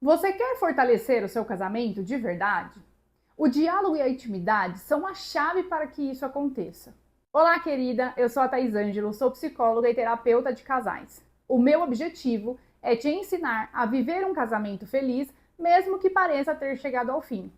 Você quer fortalecer o seu casamento de verdade? O diálogo e a intimidade são a chave para que isso aconteça. Olá, querida, eu sou a Thaís Ângelo, sou psicóloga e terapeuta de casais. O meu objetivo é te ensinar a viver um casamento feliz, mesmo que pareça ter chegado ao fim.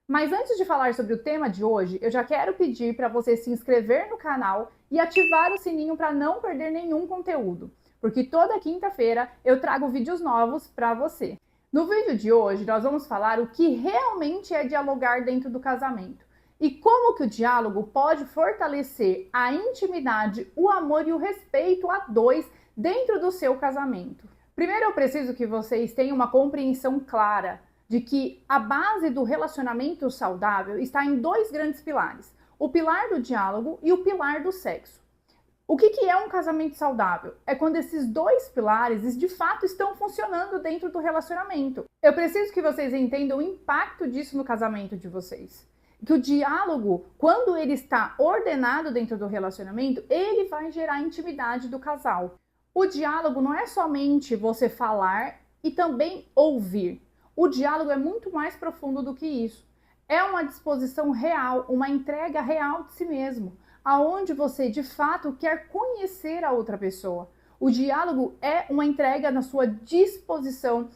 Mas antes de falar sobre o tema de hoje, eu já quero pedir para você se inscrever no canal e ativar o sininho para não perder nenhum conteúdo, porque toda quinta-feira eu trago vídeos novos para você. No vídeo de hoje, nós vamos falar o que realmente é dialogar dentro do casamento e como que o diálogo pode fortalecer a intimidade, o amor e o respeito a dois dentro do seu casamento. Primeiro, eu preciso que vocês tenham uma compreensão clara de que a base do relacionamento saudável está em dois grandes pilares: o pilar do diálogo e o pilar do sexo. O que é um casamento saudável? É quando esses dois pilares de fato estão funcionando dentro do relacionamento. Eu preciso que vocês entendam o impacto disso no casamento de vocês. Que o diálogo, quando ele está ordenado dentro do relacionamento, ele vai gerar intimidade do casal. O diálogo não é somente você falar e também ouvir. O diálogo é muito mais profundo do que isso. É uma disposição real, uma entrega real de si mesmo, aonde você de fato quer conhecer a outra pessoa. O diálogo é uma entrega na sua disposição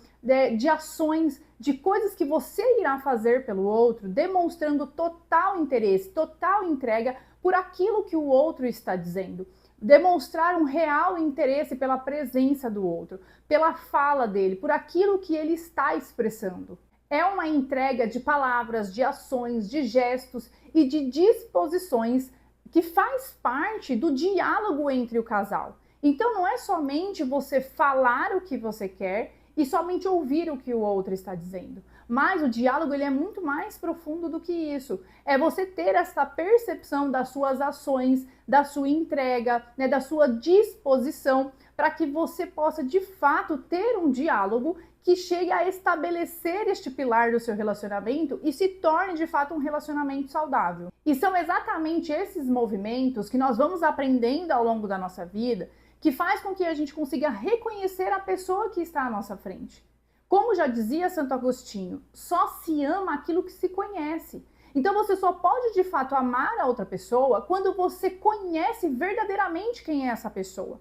de ações, de coisas que você irá fazer pelo outro, demonstrando total interesse, total entrega por aquilo que o outro está dizendo. Demonstrar um real interesse pela presença do outro, pela fala dele, por aquilo que ele está expressando. É uma entrega de palavras, de ações, de gestos e de disposições que faz parte do diálogo entre o casal. Então não é somente você falar o que você quer e somente ouvir o que o outro está dizendo. Mas o diálogo ele é muito mais profundo do que isso. É você ter essa percepção das suas ações, da sua entrega, né, da sua disposição, para que você possa de fato ter um diálogo que chegue a estabelecer este pilar do seu relacionamento e se torne de fato um relacionamento saudável. E são exatamente esses movimentos que nós vamos aprendendo ao longo da nossa vida que faz com que a gente consiga reconhecer a pessoa que está à nossa frente. Como já dizia Santo Agostinho, só se ama aquilo que se conhece. Então você só pode de fato amar a outra pessoa quando você conhece verdadeiramente quem é essa pessoa.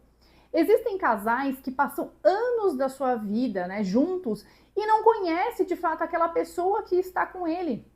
Existem casais que passam anos da sua vida, né, juntos e não conhecem de fato aquela pessoa que está com ele,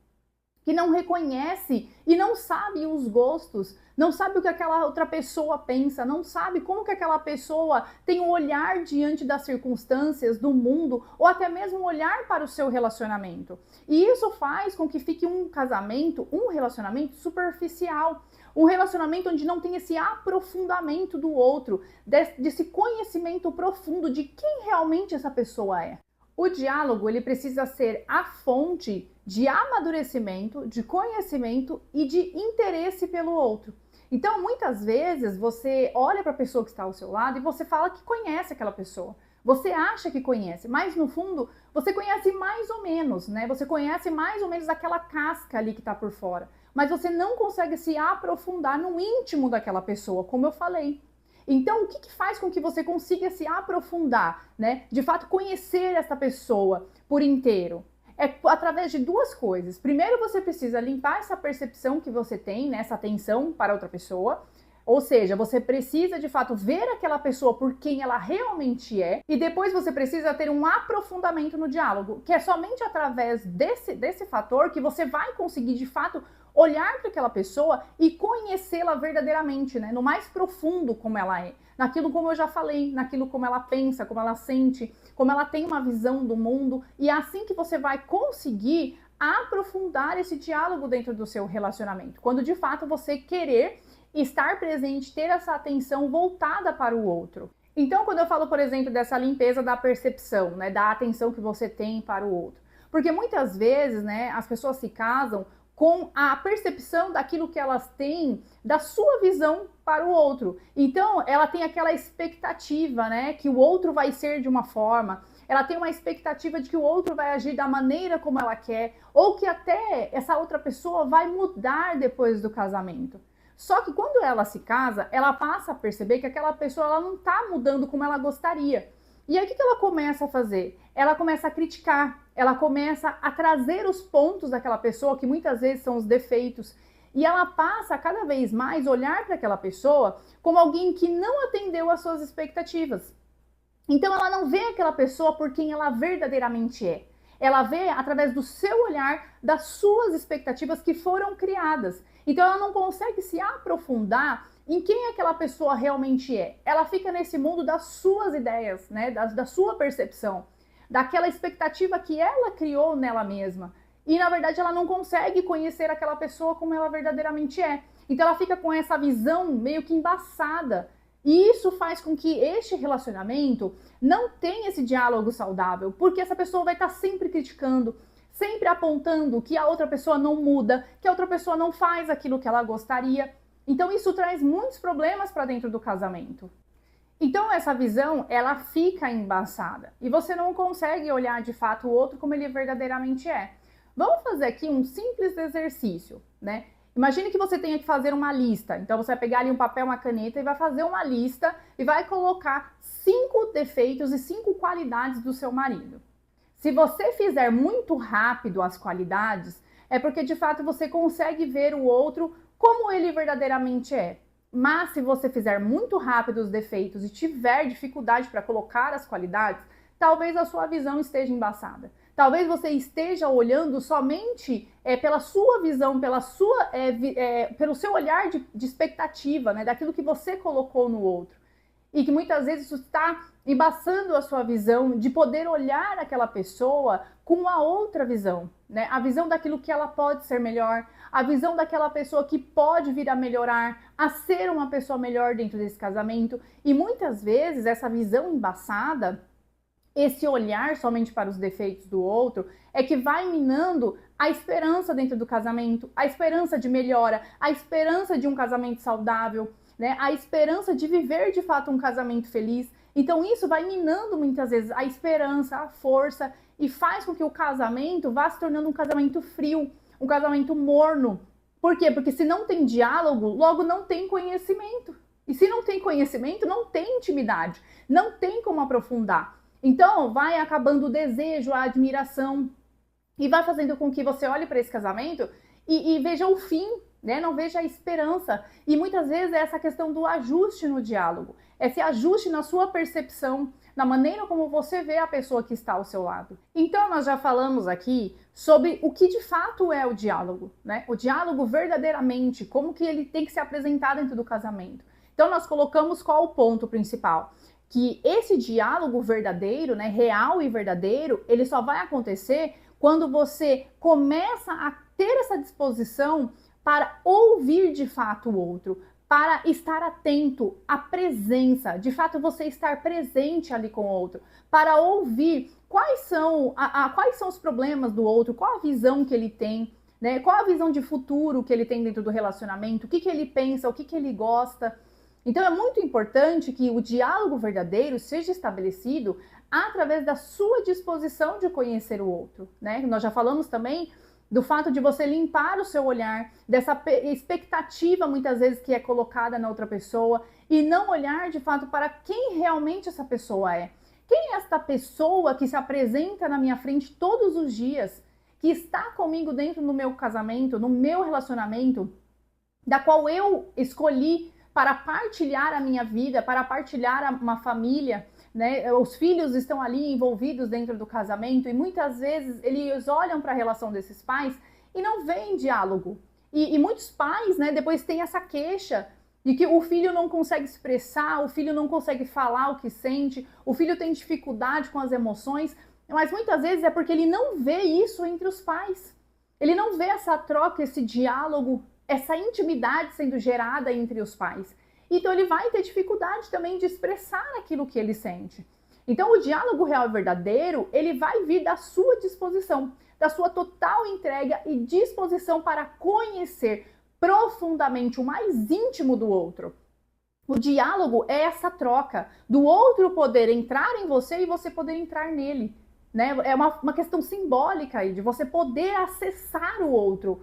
que não reconhece e não sabe os gostos, não sabe o que aquela outra pessoa pensa, não sabe como que aquela pessoa tem um olhar diante das circunstâncias, do mundo, ou até mesmo um olhar para o seu relacionamento. E isso faz com que fique um casamento, um relacionamento superficial. Um relacionamento onde não tem esse aprofundamento do outro, desse conhecimento profundo de quem realmente essa pessoa é. O diálogo ele precisa ser a fonte de amadurecimento, de conhecimento e de interesse pelo outro. Então, muitas vezes, você olha para a pessoa que está ao seu lado e você fala que conhece aquela pessoa. Você acha que conhece, mas no fundo, você conhece mais ou menos, né? Você conhece mais ou menos aquela casca ali que está por fora. Mas você não consegue se aprofundar no íntimo daquela pessoa, como eu falei. Então, o que faz com que você consiga se aprofundar, né? De fato, conhecer essa pessoa por inteiro? É através de duas coisas. Primeiro, você precisa limpar essa percepção que você tem, né? Essa atenção para outra pessoa. Ou seja, você precisa de fato ver aquela pessoa por quem ela realmente é, e depois você precisa ter um aprofundamento no diálogo, que é somente através desse fator que você vai conseguir de fato olhar para aquela pessoa e conhecê-la verdadeiramente, né? No mais profundo como ela é, naquilo como eu já falei, naquilo como ela pensa, como ela sente, como ela tem uma visão do mundo, e é assim que você vai conseguir aprofundar esse diálogo dentro do seu relacionamento, quando de fato você querer estar presente, ter essa atenção voltada para o outro. Então, quando eu falo, por exemplo, dessa limpeza da percepção, né, da atenção que você tem para o outro, porque muitas vezes, né, as pessoas se casam com a percepção daquilo que elas têm, da sua visão para o outro. Então, ela tem aquela expectativa, né, que o outro vai ser de uma forma, ela tem uma expectativa de que o outro vai agir da maneira como ela quer, ou que até essa outra pessoa vai mudar depois do casamento. Só que quando ela se casa, ela passa a perceber que aquela pessoa ela não está mudando como ela gostaria. E aí o que ela começa a fazer? Ela começa a criticar, ela começa a trazer os pontos daquela pessoa, que muitas vezes são os defeitos, e ela passa a cada vez mais olhar para aquela pessoa como alguém que não atendeu às suas expectativas. Então ela não vê aquela pessoa por quem ela verdadeiramente é. Ela vê através do seu olhar, das suas expectativas que foram criadas. Então ela não consegue se aprofundar em quem aquela pessoa realmente é. Ela fica nesse mundo das suas ideias, né? Da sua percepção, daquela expectativa que ela criou nela mesma. E na verdade ela não consegue conhecer aquela pessoa como ela verdadeiramente é. Então ela fica com essa visão meio que embaçada. E isso faz com que este relacionamento não tenha esse diálogo saudável, porque essa pessoa vai estar sempre criticando, sempre apontando que a outra pessoa não muda, que a outra pessoa não faz aquilo que ela gostaria. Então isso traz muitos problemas para dentro do casamento. Então essa visão, ela fica embaçada e você não consegue olhar de fato o outro como ele verdadeiramente é. Vamos fazer aqui um simples exercício, né? Imagine que você tenha que fazer uma lista. Então você vai pegar ali um papel, uma caneta e vai fazer uma lista e vai colocar 5 defeitos e 5 qualidades do seu marido. Se você fizer muito rápido as qualidades, é porque de fato você consegue ver o outro como ele verdadeiramente é. Mas se você fizer muito rápido os defeitos e tiver dificuldade para colocar as qualidades, talvez a sua visão esteja embaçada. Talvez você esteja olhando somente pela sua visão, pelo seu olhar de expectativa, né, daquilo que você colocou no outro. E que muitas vezes isso está embaçando a sua visão de poder olhar aquela pessoa com uma outra visão, né? A visão daquilo que ela pode ser melhor, a visão daquela pessoa que pode vir a melhorar, a ser uma pessoa melhor dentro desse casamento. E muitas vezes essa visão embaçada, esse olhar somente para os defeitos do outro, é que vai minando a esperança dentro do casamento, a esperança de melhora, a esperança de um casamento saudável, né? A esperança de viver de fato um casamento feliz. Então isso vai minando muitas vezes a esperança, a força, e faz com que o casamento vá se tornando um casamento frio, um casamento morno. Por quê? Porque se não tem diálogo, logo não tem conhecimento. E se não tem conhecimento, não tem intimidade, não tem como aprofundar. Então vai acabando o desejo, a admiração, e vai fazendo com que você olhe para esse casamento e veja o fim, né? Não veja a esperança. E muitas vezes é essa questão do ajuste no diálogo, esse ajuste na sua percepção, na maneira como você vê a pessoa que está ao seu lado. Então nós já falamos aqui sobre o que de fato é o diálogo, né? O diálogo verdadeiramente, como que ele tem que se apresentar dentro do casamento. Então nós colocamos qual o ponto principal? Que esse diálogo verdadeiro, né, real e verdadeiro, ele só vai acontecer quando você começa a ter essa disposição para ouvir de fato o outro, para estar atento à presença, de fato você estar presente ali com o outro, para ouvir quais são os problemas do outro, qual a visão que ele tem, né, qual a visão de futuro que ele tem dentro do relacionamento, o que ele pensa, o que ele gosta. Então é muito importante que o diálogo verdadeiro seja estabelecido através da sua disposição de conhecer o outro, né? Nós já falamos também do fato de você limpar o seu olhar, dessa expectativa muitas vezes que é colocada na outra pessoa e não olhar de fato para quem realmente essa pessoa é. Quem é esta pessoa que se apresenta na minha frente todos os dias, que está comigo dentro do meu casamento, no meu relacionamento, da qual eu escolhi para partilhar a minha vida, para partilhar uma família, né? Os filhos estão ali envolvidos dentro do casamento e muitas vezes eles olham para a relação desses pais e não veem diálogo. E muitos pais, né, depois têm essa queixa de que o filho não consegue expressar, o filho não consegue falar o que sente, o filho tem dificuldade com as emoções, mas muitas vezes é porque ele não vê isso entre os pais. Ele não vê essa troca, esse diálogo, essa intimidade sendo gerada entre os pais. Então ele vai ter dificuldade também de expressar aquilo que ele sente. Então o diálogo real e verdadeiro, ele vai vir da sua disposição, da sua total entrega e disposição para conhecer profundamente o mais íntimo do outro. O diálogo é essa troca do outro poder entrar em você e você poder entrar nele. Né? É uma questão simbólica aí, de você poder acessar o outro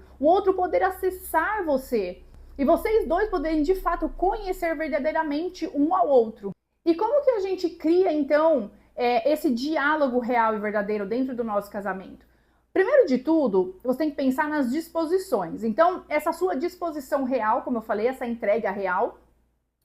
poder acessar você. E vocês dois poderem, de fato, conhecer verdadeiramente um ao outro. E como que a gente cria, então, esse diálogo real e verdadeiro dentro do nosso casamento? Primeiro de tudo, você tem que pensar nas disposições. Então, essa sua disposição real, como eu falei, essa entrega real,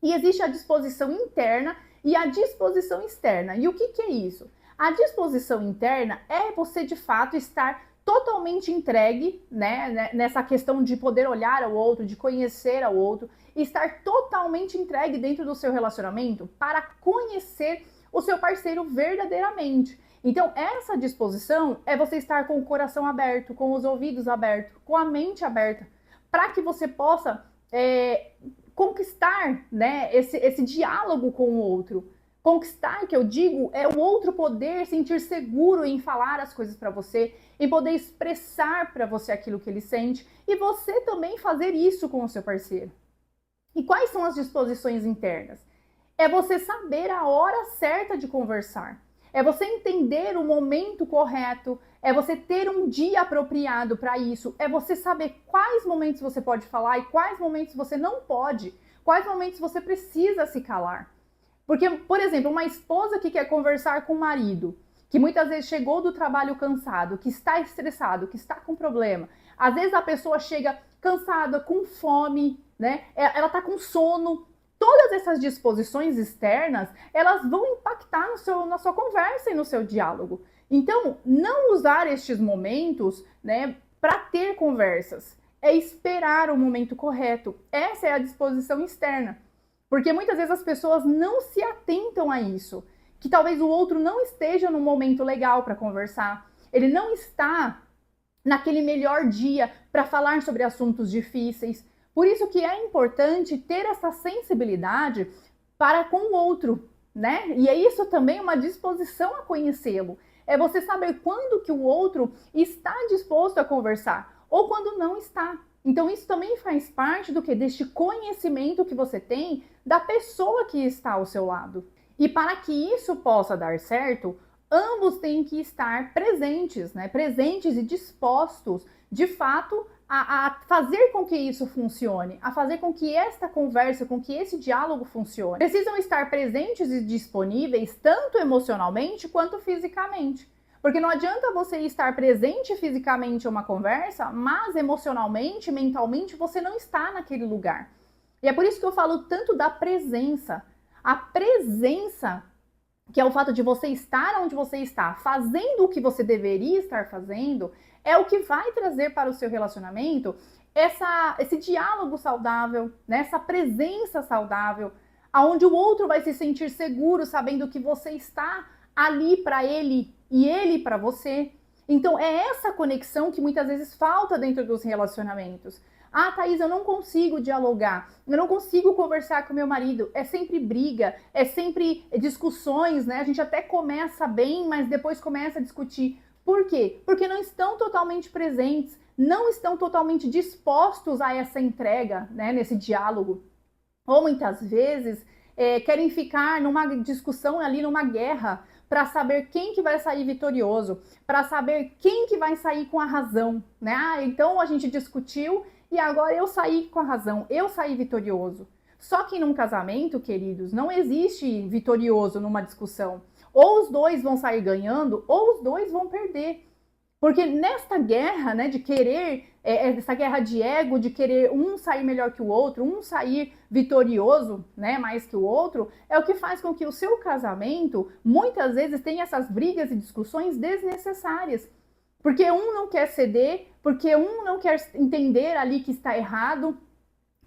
e existe a disposição interna e a disposição externa. E o que é isso? A disposição interna é você, de fato, estar totalmente entregue, né, nessa questão de poder olhar ao outro, de conhecer ao outro, e estar totalmente entregue dentro do seu relacionamento para conhecer o seu parceiro verdadeiramente. Então, essa disposição é você estar com o coração aberto, com os ouvidos abertos, com a mente aberta, para que você possa conquistar, né, esse diálogo com o outro. Conquistar, que eu digo, é o outro poder sentir seguro em falar as coisas para você, em poder expressar para você aquilo que ele sente, e você também fazer isso com o seu parceiro. E quais são as disposições internas? É você saber a hora certa de conversar. É você entender o momento correto, é você ter um dia apropriado para isso, é você saber quais momentos você pode falar e quais momentos você não pode, quais momentos você precisa se calar. Porque, por exemplo, uma esposa que quer conversar com o marido, que muitas vezes chegou do trabalho cansado, que está estressado, que está com problema, às vezes a pessoa chega cansada, com fome, né? Ela está com sono. Todas essas disposições externas, elas vão impactar na sua conversa e no seu diálogo. Então, não usar estes momentos, né, para ter conversas. É esperar o momento correto. Essa é a disposição externa. Porque muitas vezes as pessoas não se atentam a isso. Que talvez o outro não esteja num momento legal para conversar. Ele não está naquele melhor dia para falar sobre assuntos difíceis. Por isso que é importante ter essa sensibilidade para com o outro, né? E é isso também uma disposição a conhecê-lo. É você saber quando que o outro está disposto a conversar ou quando não está. Então isso também faz parte do que? Deste conhecimento que você tem da pessoa que está ao seu lado. E para que isso possa dar certo, ambos têm que estar presentes, né? Presentes e dispostos, de fato, a fazer com que isso funcione, a fazer com que esta conversa, com que esse diálogo funcione. Precisam estar presentes e disponíveis, tanto emocionalmente quanto fisicamente. Porque não adianta você estar presente fisicamente em uma conversa, mas emocionalmente, mentalmente, você não está naquele lugar. E é por isso que eu falo tanto da presença. A presença, que é o fato de você estar onde você está, fazendo o que você deveria estar fazendo, é o que vai trazer para o seu relacionamento esse diálogo saudável, né? Essa presença saudável, onde o outro vai se sentir seguro, sabendo que você está ali para ele e ele para você. Então é essa conexão que muitas vezes falta dentro dos relacionamentos. Ah, Thaís, eu não consigo dialogar, eu não consigo conversar com meu marido, é sempre briga, é sempre discussões, né? A gente até começa bem, mas depois começa a discutir. Por quê? Porque não estão totalmente presentes, não estão totalmente dispostos a essa entrega, né, nesse diálogo. Ou muitas vezes querem ficar numa discussão ali, numa guerra, para saber quem que vai sair vitorioso, para saber quem que vai sair com a razão, né? Ah, então a gente discutiu e agora eu saí com a razão, eu saí vitorioso. Só que num casamento, queridos, não existe vitorioso numa discussão. Ou os dois vão sair ganhando, ou os dois vão perder. Porque nesta guerra, né, de querer, essa guerra de ego, de querer um sair melhor que o outro, um sair vitorioso, né, mais que o outro, é o que faz com que o seu casamento, muitas vezes, tenha essas brigas e discussões desnecessárias. Porque um não quer ceder, porque um não quer entender ali que está errado,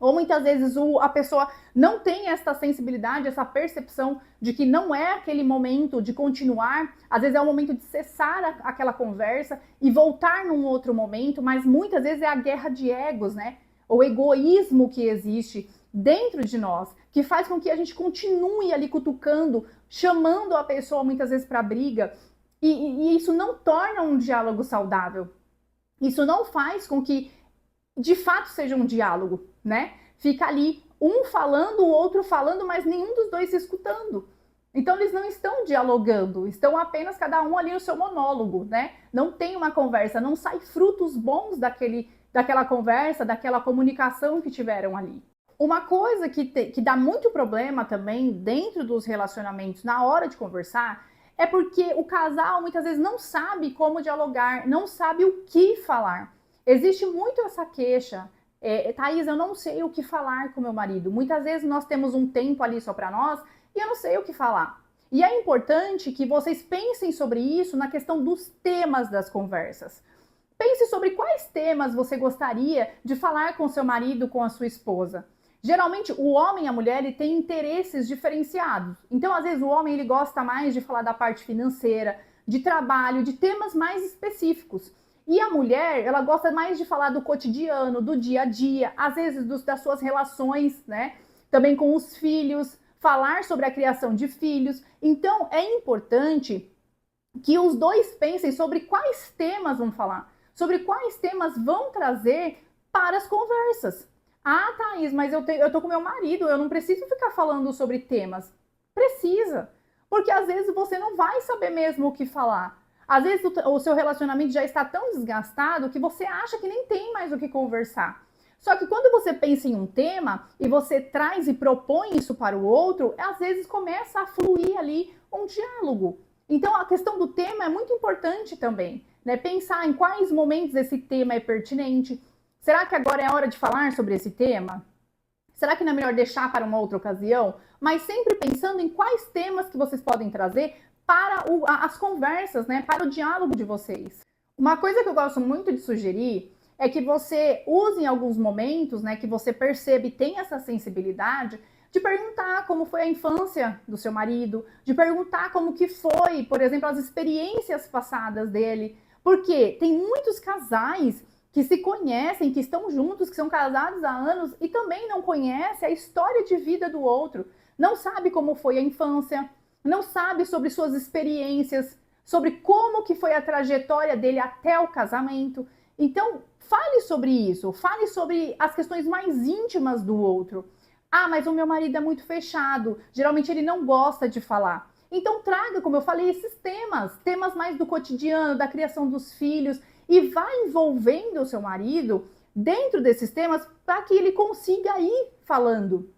ou muitas vezes a pessoa não tem essa sensibilidade, essa percepção de que não é aquele momento de continuar, às vezes é o momento de cessar aquela conversa e voltar num outro momento, mas muitas vezes é a guerra de egos, né? O egoísmo que existe dentro de nós, que faz com que a gente continue ali cutucando, chamando a pessoa muitas vezes para briga, e isso não torna um diálogo saudável. Isso não faz com que de fato seja um diálogo, né? Fica ali um falando, o outro falando, mas nenhum dos dois se escutando. Então eles não estão dialogando, estão apenas cada um ali no seu monólogo, né? Não tem uma conversa, não sai frutos bons daquela conversa, daquela comunicação que tiveram ali. Uma coisa que dá muito problema também dentro dos relacionamentos na hora de conversar É porque o casal muitas vezes não sabe como dialogar, não sabe o que falar. Existe muito essa queixa. Thaís, eu não sei o que falar com meu marido. Muitas vezes nós temos um tempo ali só para nós e eu não sei o que falar. E é importante que vocês pensem sobre isso na questão dos temas das conversas. Pense sobre quais temas você gostaria de falar com seu marido, com a sua esposa. Geralmente, o homem e a mulher ele tem interesses diferenciados. Então, às vezes, o homem ele gosta mais de falar da parte financeira, de trabalho, de temas mais específicos. E a mulher, ela gosta mais de falar do cotidiano, do dia a dia, às vezes das suas relações, né? Também com os filhos, falar sobre a criação de filhos. Então, é importante que os dois pensem sobre quais temas vão falar, sobre quais temas vão trazer para as conversas. Ah, Thaís, mas eu tô com meu marido, eu não preciso ficar falando sobre temas. Precisa, porque às vezes você não vai saber mesmo o que falar. Às vezes o seu relacionamento já está tão desgastado que você acha que nem tem mais o que conversar. Só que quando você pensa em um tema e você traz e propõe isso para o outro, às vezes começa a fluir ali um diálogo. Então a questão do tema é muito importante também, né? Pensar em quais momentos esse tema é pertinente. Será que agora é a hora de falar sobre esse tema? Será que não é melhor deixar para uma outra ocasião? Mas sempre pensando em quais temas que vocês podem trazer para as conversas, né? Para o diálogo de vocês. Uma coisa que eu gosto muito de sugerir é que você use em alguns momentos, né? Que você percebe e tem essa sensibilidade de perguntar como foi a infância do seu marido, de perguntar como que foi, por exemplo, as experiências passadas dele. Porque tem muitos casais que se conhecem, que estão juntos, que são casados há anos e também não conhecem a história de vida do outro. Não sabe como foi a infância, não sabe sobre suas experiências, sobre como que foi a trajetória dele até o casamento. Então, fale sobre isso, fale sobre as questões mais íntimas do outro. Ah, mas o meu marido é muito fechado, geralmente ele não gosta de falar. Então traga, como eu falei, esses temas mais do cotidiano, da criação dos filhos, e vai envolvendo o seu marido dentro desses temas para que ele consiga ir falando.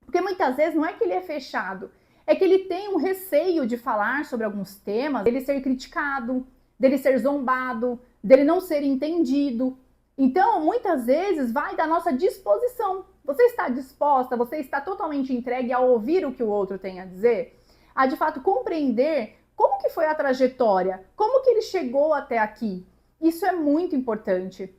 Porque muitas vezes não é que ele é fechado, é que ele tem um receio de falar sobre alguns temas, dele ser criticado, dele ser zombado, dele não ser entendido. Então, muitas vezes vai da nossa disposição. Você está disposta, você está totalmente entregue a ouvir o que o outro tem a dizer? A de fato compreender como que foi a trajetória, como que ele chegou até aqui. Isso é muito importante.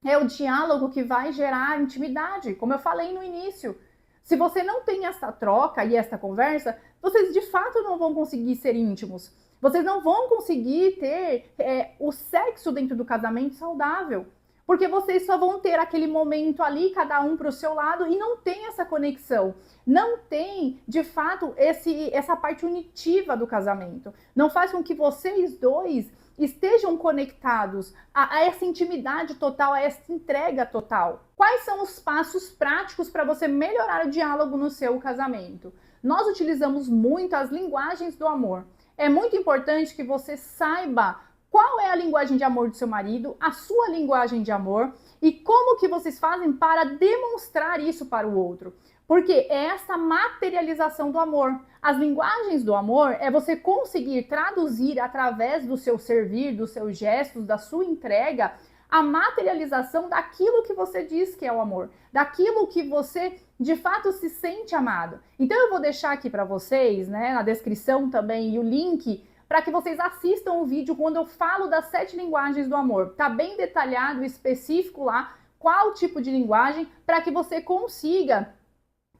É o diálogo que vai gerar intimidade, como eu falei no início. Se você não tem essa troca e essa conversa, vocês de fato não vão conseguir ser íntimos. Vocês não vão conseguir ter o sexo dentro do casamento saudável. Porque vocês só vão ter aquele momento ali, cada um para o seu lado, e não tem essa conexão. Não tem, de fato, essa parte unitiva do casamento. Não faz com que vocês dois estejam conectados a essa intimidade total, a essa entrega total. Quais são os passos práticos para você melhorar o diálogo no seu casamento? Nós utilizamos muito as linguagens do amor. É muito importante que você saiba qual é a linguagem de amor do seu marido, a sua linguagem de amor e como que vocês fazem para demonstrar isso para o outro. Porque é essa materialização do amor. As linguagens do amor é você conseguir traduzir através do seu servir, dos seus gestos, da sua entrega, a materialização daquilo que você diz que é o amor, daquilo que você de fato se sente amado. Então eu vou deixar aqui para vocês, né, na descrição também, e o link para que vocês assistam o vídeo quando eu falo das 7 linguagens do amor. Tá bem detalhado, específico lá, qual tipo de linguagem, para que você consiga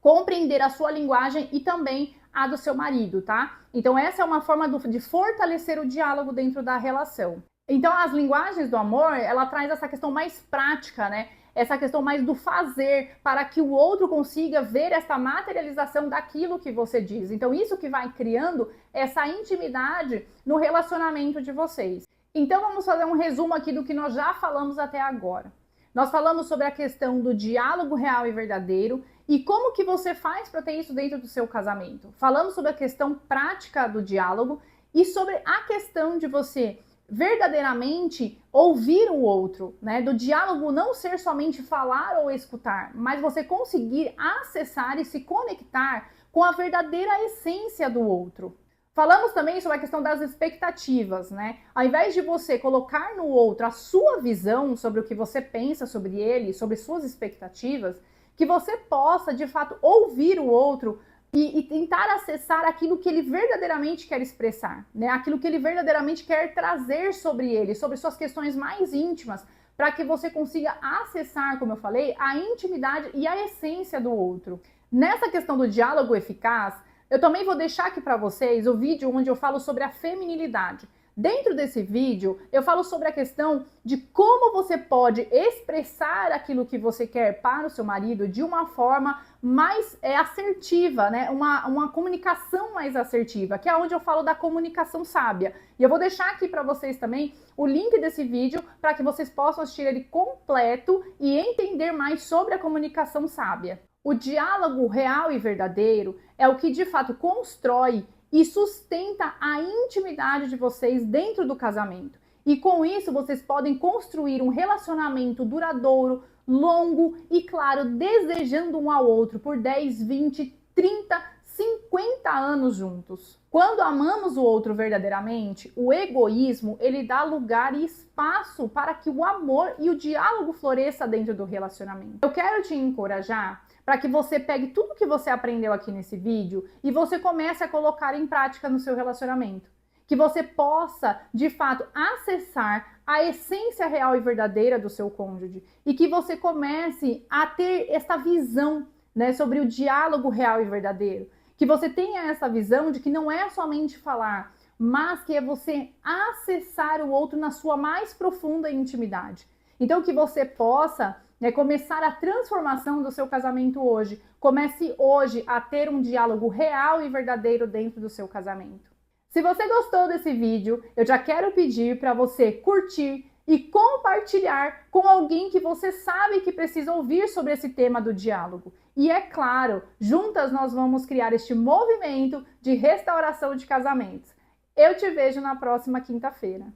compreender a sua linguagem e também a do seu marido, tá? Então essa é uma forma de fortalecer o diálogo dentro da relação. Então as linguagens do amor, ela traz essa questão mais prática, né? Essa questão mais do fazer, para que o outro consiga ver essa materialização daquilo que você diz. Então isso que vai criando essa intimidade no relacionamento de vocês. Então vamos fazer um resumo aqui do que nós já falamos até agora. Nós falamos sobre a questão do diálogo real e verdadeiro e como que você faz para ter isso dentro do seu casamento. Falamos sobre a questão prática do diálogo e sobre a questão de você verdadeiramente ouvir o outro, né? Do diálogo não ser somente falar ou escutar, mas você conseguir acessar e se conectar com a verdadeira essência do outro. Falamos também sobre a questão das expectativas, né? Ao invés de você colocar no outro a sua visão sobre o que você pensa sobre ele, sobre suas expectativas, que você possa, de fato, ouvir o outro e tentar acessar aquilo que ele verdadeiramente quer expressar, né? Aquilo que ele verdadeiramente quer trazer sobre ele, sobre suas questões mais íntimas, para que você consiga acessar, como eu falei, a intimidade e a essência do outro. Nessa questão do diálogo eficaz, eu também vou deixar aqui para vocês o vídeo onde eu falo sobre a feminilidade. Dentro desse vídeo, eu falo sobre a questão de como você pode expressar aquilo que você quer para o seu marido de uma forma mais assertiva, né? Uma comunicação mais assertiva, que é onde eu falo da comunicação sábia. E eu vou deixar aqui para vocês também o link desse vídeo para que vocês possam assistir ele completo e entender mais sobre a comunicação sábia. O diálogo real e verdadeiro é o que de fato constrói e sustenta a intimidade de vocês dentro do casamento. E com isso vocês podem construir um relacionamento duradouro, longo e, claro, desejando um ao outro por 10, 20, 30, 50 anos juntos. Quando amamos o outro verdadeiramente, o egoísmo, ele dá lugar e espaço para que o amor e o diálogo floresça dentro do relacionamento. Eu quero te encorajar para que você pegue tudo que você aprendeu aqui nesse vídeo e você comece a colocar em prática no seu relacionamento. Que você possa, de fato, acessar a essência real e verdadeira do seu cônjuge e que você comece a ter essa visão, né, sobre o diálogo real e verdadeiro. Que você tenha essa visão de que não é somente falar, mas que é você acessar o outro na sua mais profunda intimidade. Então, que você possa começar a transformação do seu casamento hoje. Comece hoje a ter um diálogo real e verdadeiro dentro do seu casamento. Se você gostou desse vídeo, eu já quero pedir para você curtir e compartilhar com alguém que você sabe que precisa ouvir sobre esse tema do diálogo. E é claro, juntas nós vamos criar este movimento de restauração de casamentos. Eu te vejo na próxima quinta-feira.